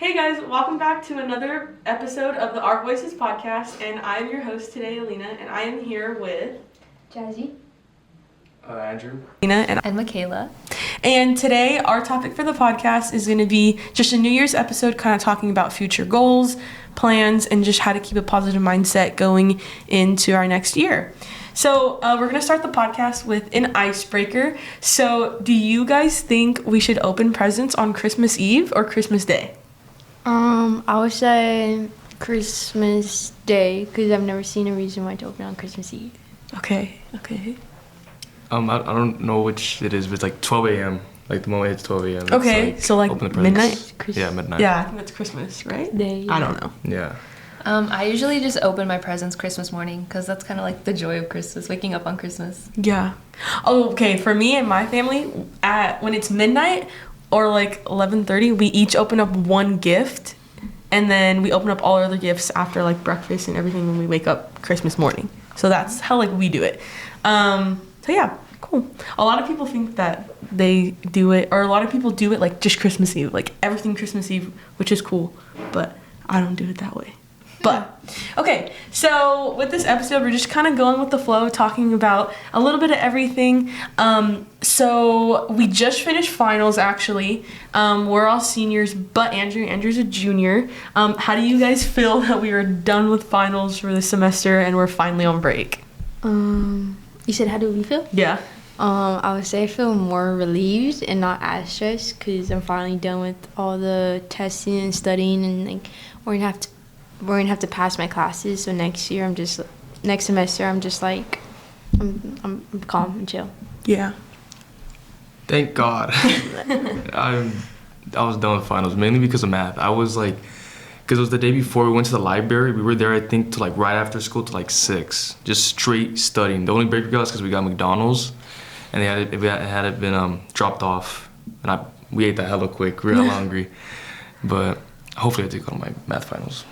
Hey guys, welcome back to another episode of the Our Voices podcast, and I'm your host today, Alina, and I am here with Jazzy, Andrew, and Michaela. And today our topic for the podcast is going to be just a New Year's episode, kind of talking about future goals, plans, and just how to keep a positive mindset going into our next year. So we're going to start the podcast with an icebreaker. So do you guys think we should open presents on Christmas Eve or Christmas Day? I would say Christmas Day, because I've never seen a reason why to open on Christmas Eve. Okay. I don't know which it is, but it's like 12 a.m. Like the moment it's 12 a.m. Okay, so like open the presents. midnight? Yeah, midnight. Yeah, I think that's Christmas, right? Day. I don't know. Yeah. I usually just open my presents Christmas morning because that's kind of like the joy of Christmas, waking up on Christmas. Yeah. Oh, okay. For me and my family, when it's midnight or like 11:30, we each open up one gift, and then we open up all our other gifts after like breakfast and everything when we wake up Christmas morning. So that's how like we do it. So yeah, cool. A lot of people think that they do it, or a lot of people do it like just Christmas Eve, like everything Christmas Eve, which is cool, but I don't do it that way. But, okay, so with this episode, we're just kind of going with the flow, talking about a little bit of everything. So we just finished finals, actually. We're all seniors, but Andrew's a junior. How do you guys feel that we are done with finals for this semester and we're finally on break? You said how do we feel? Yeah. I would say I feel more relieved and not as stressed because I'm finally done with all the testing and studying, and like we're gonna have to pass my classes. So next semester I'm just like I'm calm and chill. Yeah. Thank God. I was done with finals mainly because of math. I was like, because it was the day before we went to the library. We were there, I think, to like right after school to like 6, just straight studying. The only break we got was because we got McDonald's, and it had been dropped off, and we ate that hella quick. We were hella hungry, but hopefully I do go to my math finals.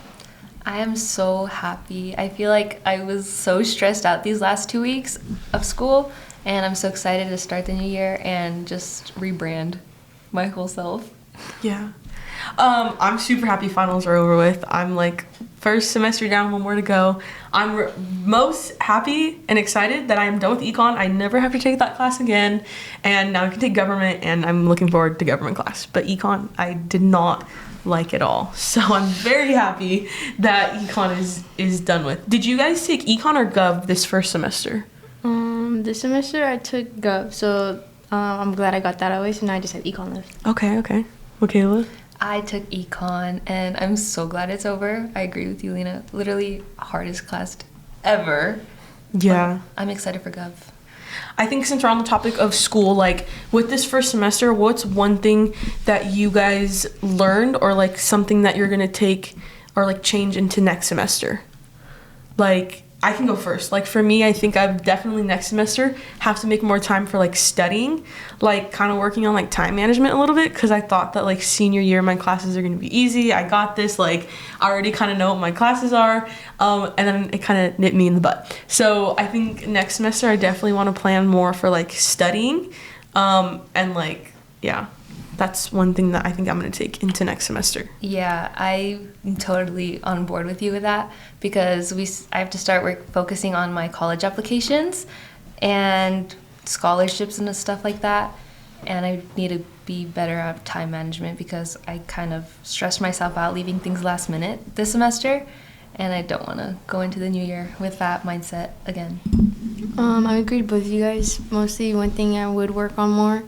I am so happy. I feel like I was so stressed out these last 2 weeks of school, and I'm so excited to start the new year and just rebrand my whole self. Yeah. I'm super happy finals are over with. I'm like first semester down, one more to go. I'm most happy and excited that I am done with econ. I never have to take that class again, and now I can take government, and I'm looking forward to government class. But econ, I did not like at all. So I'm very happy that econ is done with. Did you guys take econ or gov this first semester? This semester I took Gov, so I'm glad I got that away. So now I just have econ left. Okay. Michaela? I took econ, and I'm so glad it's over. I agree with you, Lena. Literally hardest class ever. Yeah. But I'm excited for Gov. I think since we're on the topic of school, like with this first semester, what's one thing that you guys learned, or like something that you're gonna take or like change into next semester? Like, I can go first. Like for me, I think I've definitely next semester have to make more time for like studying, like kind of working on like time management a little bit, because I thought that like senior year my classes are gonna be easy. I got this, like I already kind of know what my classes are, and then it kind of nipped me in the butt. So I think next semester I definitely want to plan more for like studying, and like yeah. That's one thing that I think I'm going to take into next semester. Yeah, I'm totally on board with you with that because I have to start focusing on my college applications and scholarships and stuff like that. And I need to be better at time management because I kind of stressed myself out leaving things last minute this semester. And I don't want to go into the new year with that mindset again. I agree with both of you guys. Mostly one thing I would work on more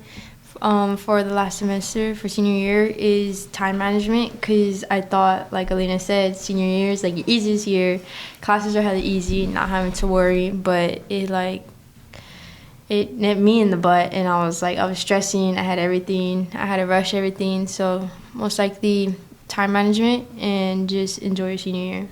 for the last semester for senior year is time management, because I thought, like Alina said, senior year is like your easiest year. Classes are hella easy, not having to worry, but it nipped me in the butt, and I was stressing. I had everything. I had to rush everything. So most likely time management and just enjoy your senior year.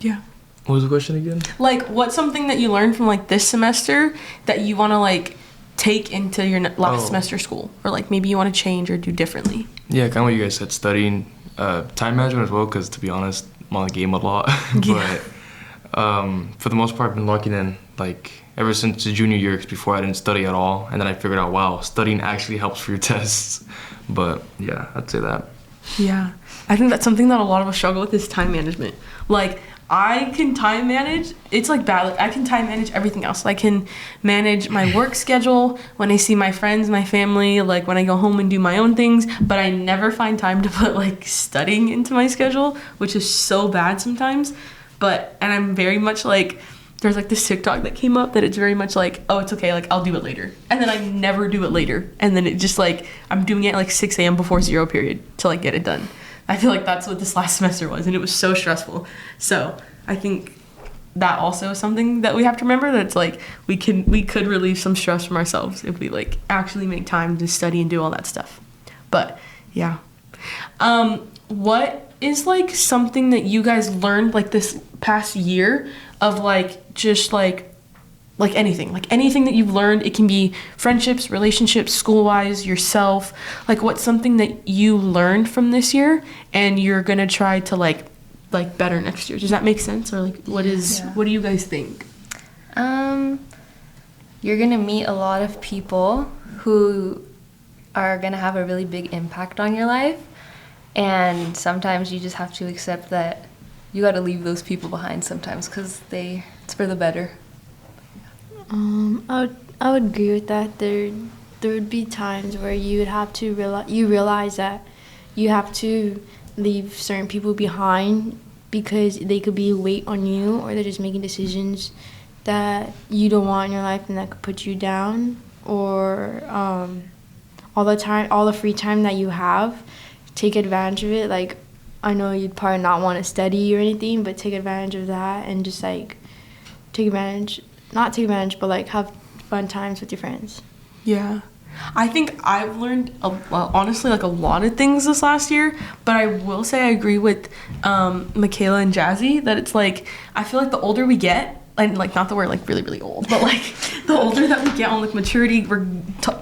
Yeah. What was the question again? Like, what's something that you learned from like this semester that you want to like take into your last semester school, or like maybe you want to change or do differently? Yeah, kind of what you guys said, studying, time management as well, because to be honest, I'm on the game a lot. Yeah. But for the most part, I've been locking in like ever since the junior year, 'cause before I didn't study at all, and then I figured out, wow, studying actually helps for your tests. But yeah, I'd say that. Yeah. I think that's something that a lot of us struggle with is time management. Like, I can time manage. It's like bad. Like, I can time manage everything else. I can manage my work schedule when I see my friends, my family, like when I go home and do my own things. But I never find time to put like studying into my schedule, which is so bad sometimes. And I'm very much like, there's like this TikTok that came up that it's very much like, oh, it's okay, like I'll do it later. And then I never do it later. And then it just like, I'm doing it at like 6 a.m. before zero period to like get it done. I feel like that's what this last semester was, and it was so stressful. So I think that also is something that we have to remember, that it's like we could relieve some stress from ourselves if we like actually make time to study and do all that stuff. But yeah. What is like something that you guys learned like this past year of like just like anything that you've learned? It can be friendships, relationships, school-wise, yourself. Like, what's something that you learned from this year and you're gonna try to like better next year? Does that make sense? Or like, what do you guys think? You're gonna meet a lot of people who are gonna have a really big impact on your life, and sometimes you just have to accept that you got to leave those people behind sometimes, because it's for the better. I would agree with that. There would be times where you would have to realize that you have to leave certain people behind because they could be a weight on you, or they're just making decisions that you don't want in your life and that could put you down. Or all the free time that you have, take advantage of it. Like, I know you'd probably not want to study or anything, but take advantage of that and just like not take advantage, but like have fun times with your friends. Yeah. I think I've learned, honestly, like a lot of things this last year, but I will say I agree with Michaela and Jazzy that it's like, I feel like the older we get, and like not that we're like really, really old, but like the older that we get on like maturity, we're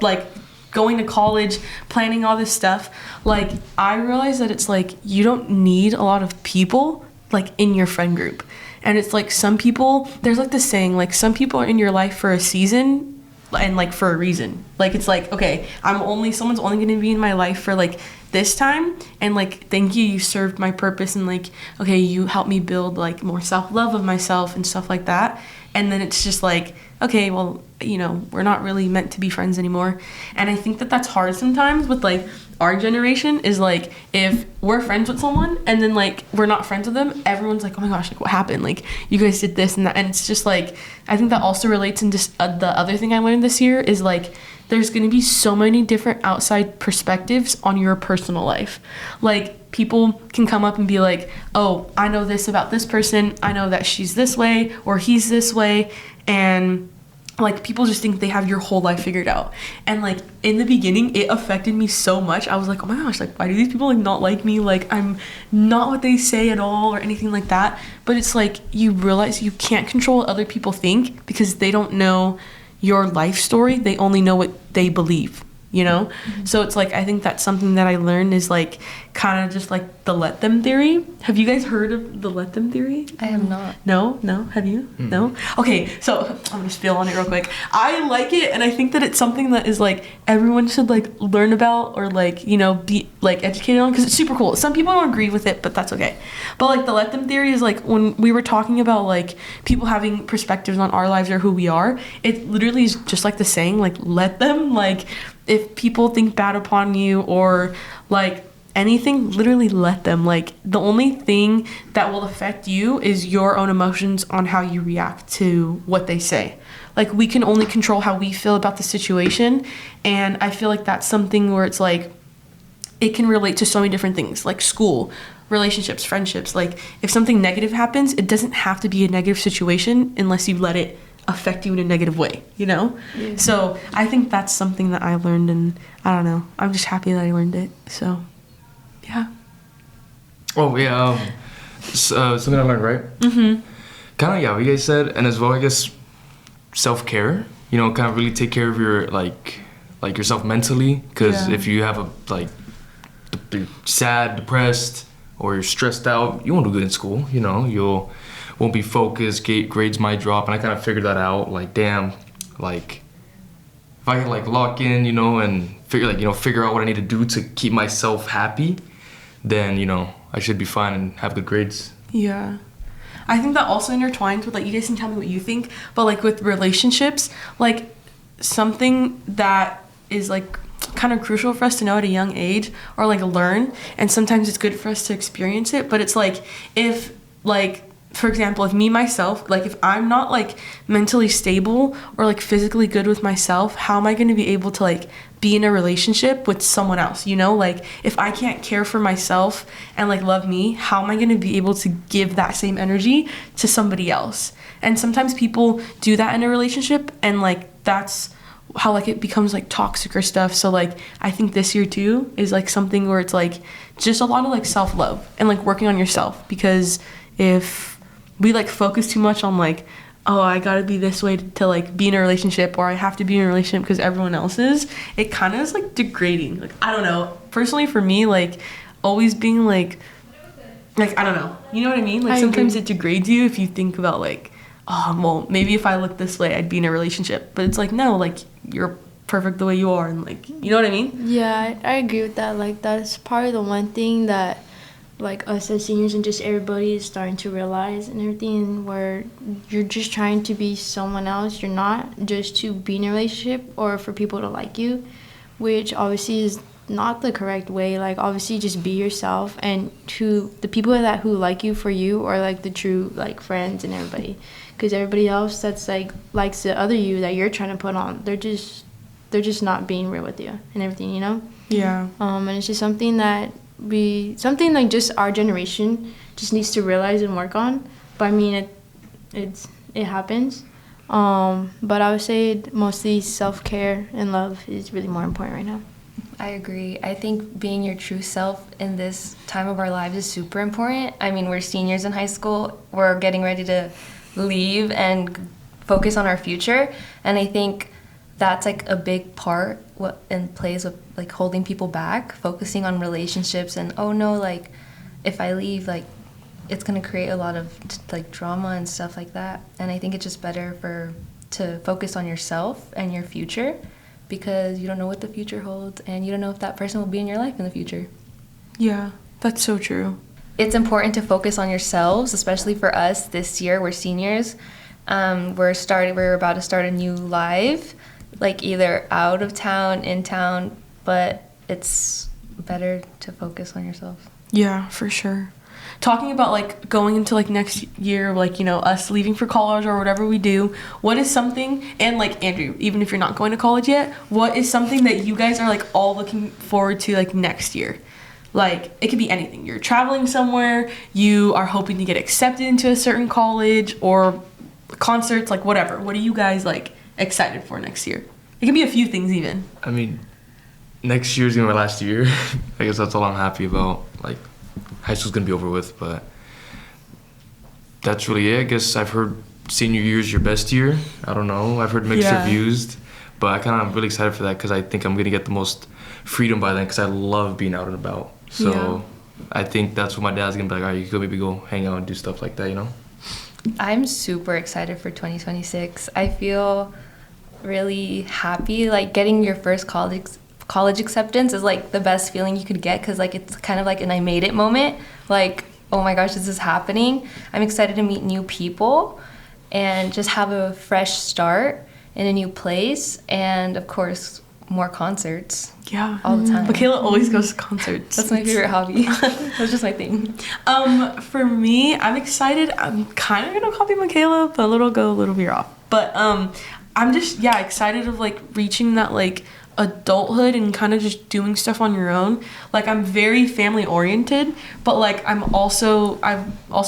like going to college, planning all this stuff, like I realize that it's like you don't need a lot of people like in your friend group. And it's like some people, there's like this saying, like some people are in your life for a season and like for a reason. Like it's like, okay, someone's only going to be in my life for like this time, and like thank you served my purpose, and like, okay, you helped me build like more self-love of myself and stuff like that. And then it's just like, okay, well, you know, we're not really meant to be friends anymore. And I think that that's hard sometimes with like our generation, is like if we're friends with someone and then like we're not friends with them, everyone's like, oh my gosh, like what happened? Like you guys did this and that. And it's just like, I think that also relates in just the other thing I learned this year is like there's going to be so many different outside perspectives on your personal life. Like people can come up and be like, oh, I know this about this person, I know that she's this way or he's this way, and like people just think they have your whole life figured out. And like in the beginning it affected me so much. I was like, oh my gosh, like why do these people like not like me? Like I'm not what they say at all or anything like that. But it's like you realize you can't control what other people think because they don't know your life story. They only know what they believe, you know? Mm-hmm. So it's like I think that's something that I learned is like kind of just like the let them theory. Have you guys heard of the let them theory? I have not. No? Have you? Mm-hmm. No? Okay, so I'm gonna spill on it real quick. I like it, and I think that it's something that is like everyone should like learn about or like, you know, be like educated on, because it's super cool. Some people don't agree with it, but that's okay. But like the let them theory is like when we were talking about like people having perspectives on our lives or who we are, it literally is just like the saying, like let them. Like if people think bad upon you or like anything, literally let them. Like the only thing that will affect you is your own emotions on how you react to what they say. Like we can only control how we feel about the situation, and I feel like that's something where it's like it can relate to so many different things, like school, relationships, friendships. Like if something negative happens, it doesn't have to be a negative situation unless you let it affect you in a negative way, you know? Yeah. So I think that's something that I learned, and I don't know, I'm just happy that I learned it. So yeah. Oh yeah, something I learned, right? Mm-hmm. Kind of, yeah, what you guys said, and as well, I guess, self-care. You know, kind of really take care of your like yourself mentally, because if you have you're sad, depressed, or you're stressed out, you won't do good in school. You know, won't be focused. Grades might drop, and I kind of figured that out. Like, damn, like if I can like lock in, you know, and figure out what I need to do to keep myself happy, then, you know, I should be fine and have good grades. Yeah. I think that also intertwines with, like, you guys can tell me what you think, but, like, with relationships, like, something that is, like, kind of crucial for us to know at a young age or, like, learn, and sometimes it's good for us to experience it, but it's, like, if, like, for example, if me, myself, like, if I'm not, like, mentally stable or, like, physically good with myself, how am I going to be able to, like, be in a relationship with someone else, you know? Like, if I can't care for myself and, like, love me, how am I going to be able to give that same energy to somebody else? And sometimes people do that in a relationship, and, like, that's how, like, it becomes, like, toxic or stuff. So, like, I think this year too is, like, something where it's, like, just a lot of, like, self-love and, like, working on yourself, because if we, like, focus too much on, like, oh, I gotta be this way to, like, be in a relationship, or I have to be in a relationship because everyone else is, it kind of is, like, degrading. Like, I don't know. Personally, for me, like, always being, like, I don't know. You know what I mean? Like, sometimes it degrades you if you think about, like, oh, well, maybe if I look this way, I'd be in a relationship. But it's like, no, like, you're perfect the way you are, and, like, you know what I mean? Yeah, I agree with that. Like, that's probably the one thing that, like, us as seniors and just everybody is starting to realize and everything, where you're just trying to be someone else. You're not just to be in a relationship or for people to like you, which obviously is not the correct way. Like, obviously just be yourself, and to the people that who like you for you are, like, the true, like, friends and everybody, because everybody else that's, like, likes the other you that you're trying to put on, they're just not being real with you and everything, you know? Yeah. And it's just something that something like just our generation just needs to realize and work on. But I mean, it happens. But I would say mostly self-care and love is really more important right now. I agree. I think being your true self in this time of our lives is super important. I mean, we're seniors in high school. We're getting ready to leave and focus on our future. And I think that's, like, a big part and plays with, like, holding people back, focusing on relationships, and, oh no, like, if I leave, like, it's going to create a lot of, like, drama and stuff like that. And I think it's just better to focus on yourself and your future, because you don't know what the future holds, and you don't know if that person will be in your life in the future. Yeah, that's so true. It's important to focus on yourselves, especially for us this year. We're seniors. We're about to start a new life, like, either out of town, in town, but it's better to focus on yourself. Yeah, for sure. Talking about, like, going into, like, next year, like, you know, us leaving for college or whatever we do, what is something, and, like, Andrew, even if you're not going to college yet, what is something that you guys are, like, all looking forward to, like, next year? Like, it could be anything. You're traveling somewhere, you are hoping to get accepted into a certain college, or concerts, like, whatever. What are you guys, like, excited for next year? It could be a few things even. I mean, next year's gonna be my last year. I guess that's all I'm happy about. Like, high school's gonna be over with, but that's really it. I guess I've heard senior year's your best year. I don't know. I've heard mixed reviews, but I'm really excited for that because I think I'm gonna get the most freedom by then, because I love being out and about. So I think that's what my dad's gonna be like, all right, you could maybe go hang out and do stuff like that, you know? I'm super excited for 2026. I feel really happy. Like, getting your first college acceptance is, like, the best feeling you could get, because, like, it's kind of like an I made it moment. Like, oh my gosh, this is happening. I'm excited to meet new people and just have a fresh start in a new place, and of course more concerts. Yeah. All the time. Michaela always goes to concerts. That's my favorite hobby. That's just my thing. For me, I'm excited. I'm kind of gonna copy Michaela, but a little go, a little veer off. But I'm just excited of, like, reaching that, like, adulthood and kind of just doing stuff on your own. Like, I'm very family oriented, but, like, I've also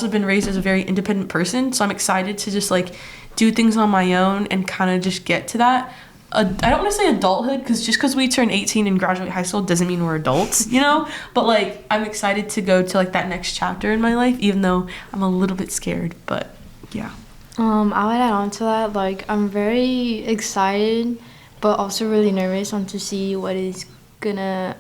been raised as a very independent person, so I'm excited to just, like, do things on my own and kind of just get to that. I don't want to say adulthood, because just because we turn 18 and graduate high school doesn't mean we're adults, you know? But, like, I'm excited to go to, like, that next chapter in my life, even though I'm a little bit scared, but yeah. I would add on to that, like, I'm very excited, but also really nervous to see what is gonna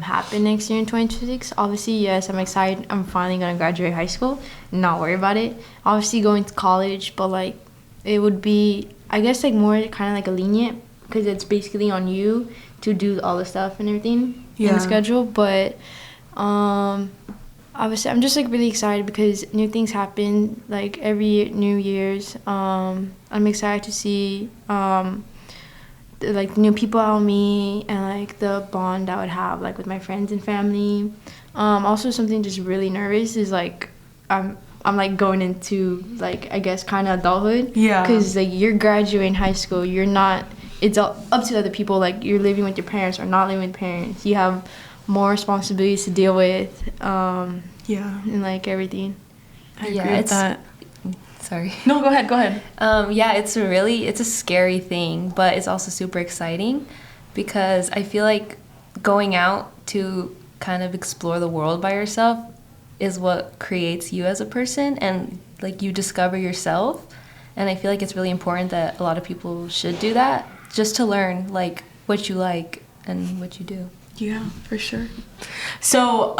happen next year in 2026. Obviously, yes, I'm excited. I'm finally gonna graduate high school, not worry about it. Obviously, going to college, but, like, it would be, I guess, like, more kind of like a lenient, because it's basically on you to do all the stuff and everything in the schedule. But Obviously, I'm just like really excited because new things happen like every New Year's. I'm excited to see like new people I'll meet and like the bond I would have like with my friends and family. Also, something just really nervous is like I'm like going into like I guess kind of adulthood. Yeah. Because like you're graduating high school, you're not. It's all up to other people. Like you're living with your parents or not living with parents. You have more responsibilities to deal with. Yeah. And like everything. I Yeah, agree with that. Sorry. No, go ahead. Yeah, it's a scary thing, but it's also super exciting because I feel like going out to kind of explore the world by yourself is what creates you as a person, and like you discover yourself. And I feel like it's really important that a lot of people should do that just to learn like what you like and what you do. Yeah, for sure. So,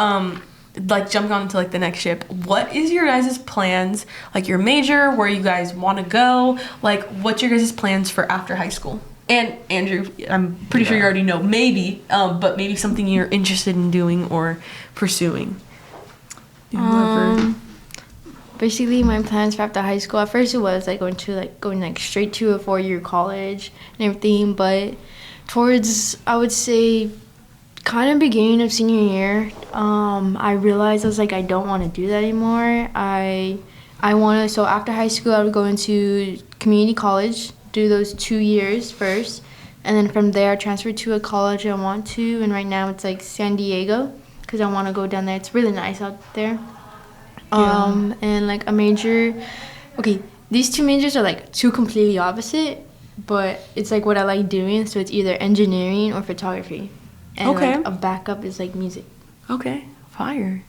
like jumping on to like the next ship, what is your guys' plans, like your major, where you guys want to go, like what's your guys' plans for after high school? And Andrew, I'm pretty sure you already know, maybe, but maybe something you're interested in doing or pursuing. Basically, my plans for after high school, at first it was like going straight to a 4-year college and everything, but towards, I would say, kind of beginning of senior year, I realized I was like, I don't want to do that anymore. I want to, so after high school, I would go into community college, do those 2 years first, and then from there, transfer to a college I want to, and right now it's like San Diego, because I want to go down there. It's really nice out there. And like a major, okay, these two majors are like two completely opposite, but it's like what I like doing, so it's either engineering or photography. And Okay. like a backup is like music. Okay, fire.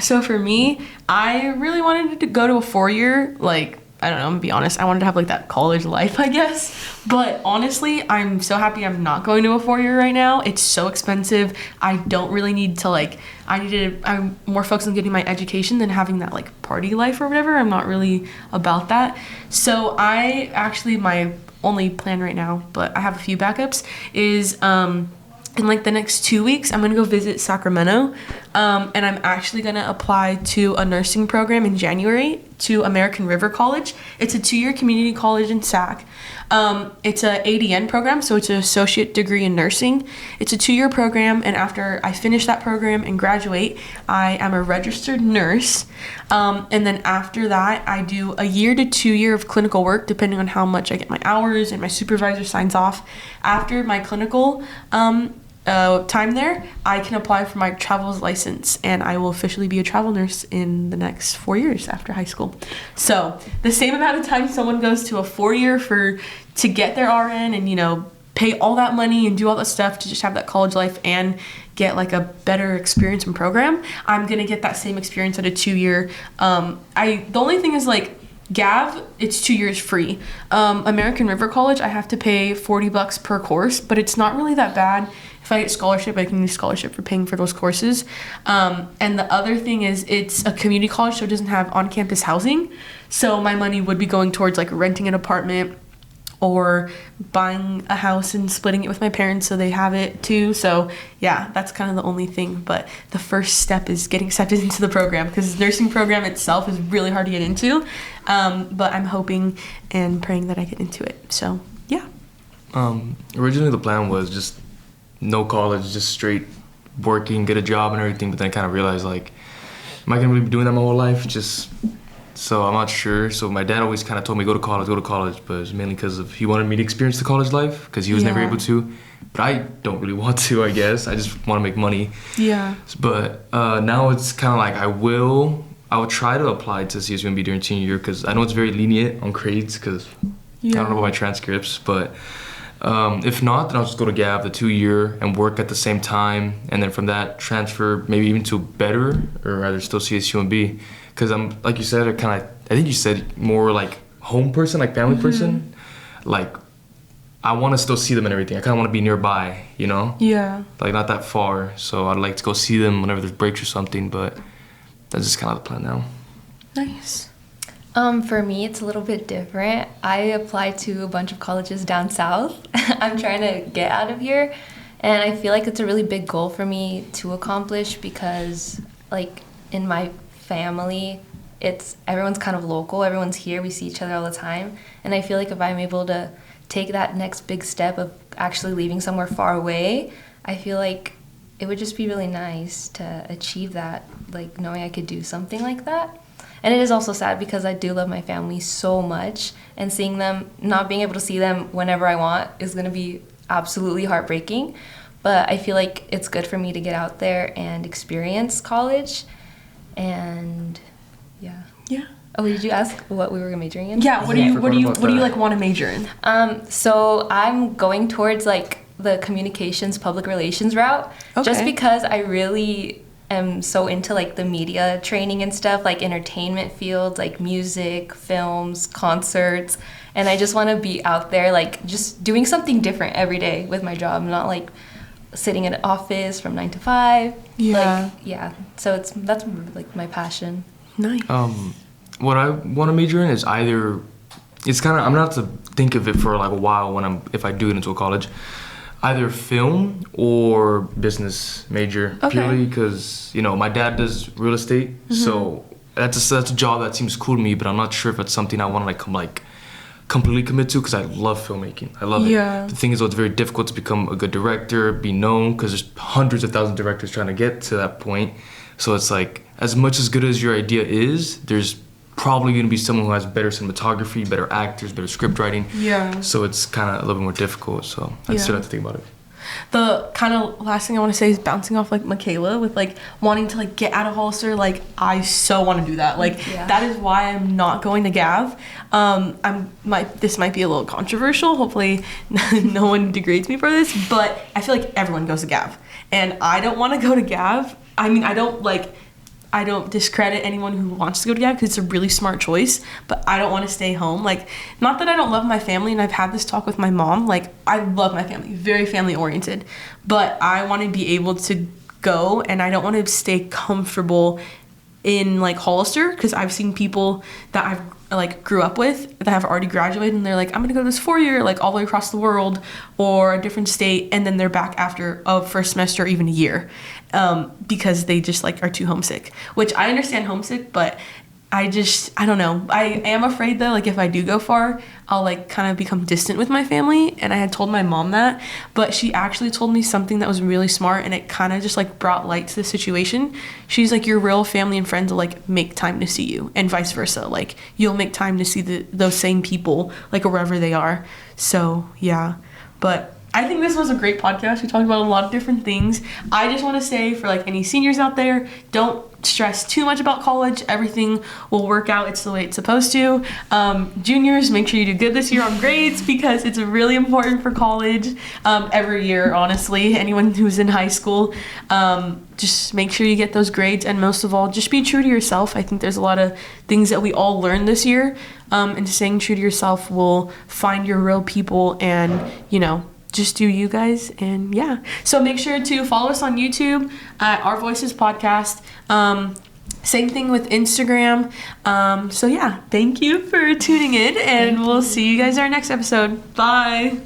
So for me, I really wanted to go to a 4-year, like, I don't know, I'm gonna be honest, I wanted to have like that college life, I guess. But honestly, I'm so happy I'm not going to a 4-year right now. It's so expensive. I don't really need to like, I'm more focused on getting my education than having that like party life or whatever. I'm not really about that. So my only plan right now, but I have a few backups, is in like the next 2 weeks, I'm gonna go visit Sacramento, and I'm actually gonna apply to a nursing program in January to American River College. It's a 2-year community college in Sac. It's a ADN program, so it's an associate degree in nursing. It's a 2-year program, and after I finish that program and graduate, I am a registered nurse. And then after that, I do a 1 to 2 year of clinical work, depending on how much I get my hours and my supervisor signs off. After my clinical time there, I can apply for my travel's license, and I will officially be a travel nurse in the next 4 years after high school. So the same amount of time someone goes to a 4-year to get their RN and, you know, pay all that money and do all that stuff to just have that college life and get like a better experience and program, I'm gonna get that same experience at a 2-year. The only thing is like Gav, it's 2 years free. American River College, I have to pay $40 per course, but it's not really that bad. If I get scholarship, I can use scholarship for paying for those courses. And the other thing is it's a community college, so it doesn't have on-campus housing. So my money would be going towards like renting an apartment or buying a house and splitting it with my parents so they have it too. So yeah, that's kind of the only thing. But the first step is getting accepted into the program, because the nursing program itself is really hard to get into. But I'm hoping and praying that I get into it. So yeah. Originally the plan was just no college, just straight working, get a job and everything, but then I kind of realized like, am I gonna really be doing that my whole life? So I'm not sure. So my dad always kind of told me go to college, but it's mainly because he wanted me to experience the college life, because he was never able to. But I don't really want to, I guess. I just want to make money. Yeah. But now it's kind of like I will try to apply to CSUMB during senior year, because I know it's very lenient on grades, because I don't know about my transcripts, but if not, then I'll just go to GAV, the 2-year, and work at the same time, and then from that transfer maybe even to better, or rather still CSUMB, because I'm, like you said, I think you said more like home person, like family person. Like I want to still see them and everything. I kind of want to be nearby, you know? Yeah. Like not that far, so I'd like to go see them whenever there's breaks or something, but that's just kind of the plan now. Nice. For me, it's a little bit different. I applied to a bunch of colleges down south. I'm trying to get out of here. And I feel like it's a really big goal for me to accomplish because, like, in my family, everyone's kind of local. Everyone's here. We see each other all the time. And I feel like if I'm able to take that next big step of actually leaving somewhere far away, I feel like it would just be really nice to achieve that, like knowing I could do something like that. And it is also sad because I do love my family so much, and seeing them, not being able to see them whenever I want is going to be absolutely heartbreaking. But I feel like it's good for me to get out there and experience college. And yeah. Yeah. Oh, did you ask what we were majoring in? Yeah. What do you that. like want to major in? So I'm going towards like the communications, public relations route, just Okay. because I really am so into like the media training and stuff, like entertainment fields, like music, films, concerts, and I just want to be out there, like just doing something different every day with my job, not like sitting in an office from 9 to 5. Yeah. Like, yeah. So that's like my passion. Nice. What I want to major in is either, it's kind of, I'm gonna have to think of it for like a while if I do get into a college, either film or business major. Okay. Purely because, you know, my dad does real estate, so that's a job that seems cool to me, but I'm not sure if it's something I want to completely commit to, because I love filmmaking. I love Yeah. it. The thing is, though, it's very difficult to become a good director, be known, because there's hundreds of thousands of directors trying to get to that point. So it's like, as much as good as your idea is, there's probably going to be someone who has better cinematography, better actors, better script writing. Yeah. So it's kind of a little bit more difficult. So I still Yeah. have to think about it. The kind of last thing I want to say is bouncing off like Michaela with like wanting to like get out of Hollister. Like I so want to do that. Like Yeah. that is why I'm not going to Gav. This might be a little controversial. Hopefully no one degrades me for this, but I feel like everyone goes to Gav, and I don't want to go to Gav. I mean, I don't discredit anyone who wants to go to Gav because it's a really smart choice, but I don't want to stay home. Like, not that I don't love my family, and I've had this talk with my mom. Like, I love my family, very family oriented, but I want to be able to go, and I don't want to stay comfortable in like Hollister, because I've seen people that I've like grew up with that have already graduated, and they're like, I'm gonna go to this 4-year like all the way across the world or a different state, and then they're back after a first semester or even a year, because they just like are too homesick, which I understand homesick, but I don't know. I am afraid though, like if I do go far, I'll like kind of become distant with my family, and I had told my mom that, but she actually told me something that was really smart, and it kind of just like brought light to the situation. She's like, your real family and friends will like make time to see you, and vice versa. Like you'll make time to see those same people like wherever they are. So yeah, but I think this was a great podcast. We talked about a lot of different things. I just want to say, for like any seniors out there, don't stress too much about college. Everything will work out. It's the way it's supposed to. Juniors, make sure you do good this year on grades, because it's really important for college. Every year, honestly, anyone who's in high school, just make sure you get those grades, and most of all, just be true to yourself. I think there's a lot of things that we all learned this year, and staying true to yourself will find your real people, and just do you guys. And yeah, so make sure to follow us on YouTube at Our Voices Podcast. Same thing with Instagram. So yeah, thank you for tuning in, and we'll see you guys in our next episode. Bye.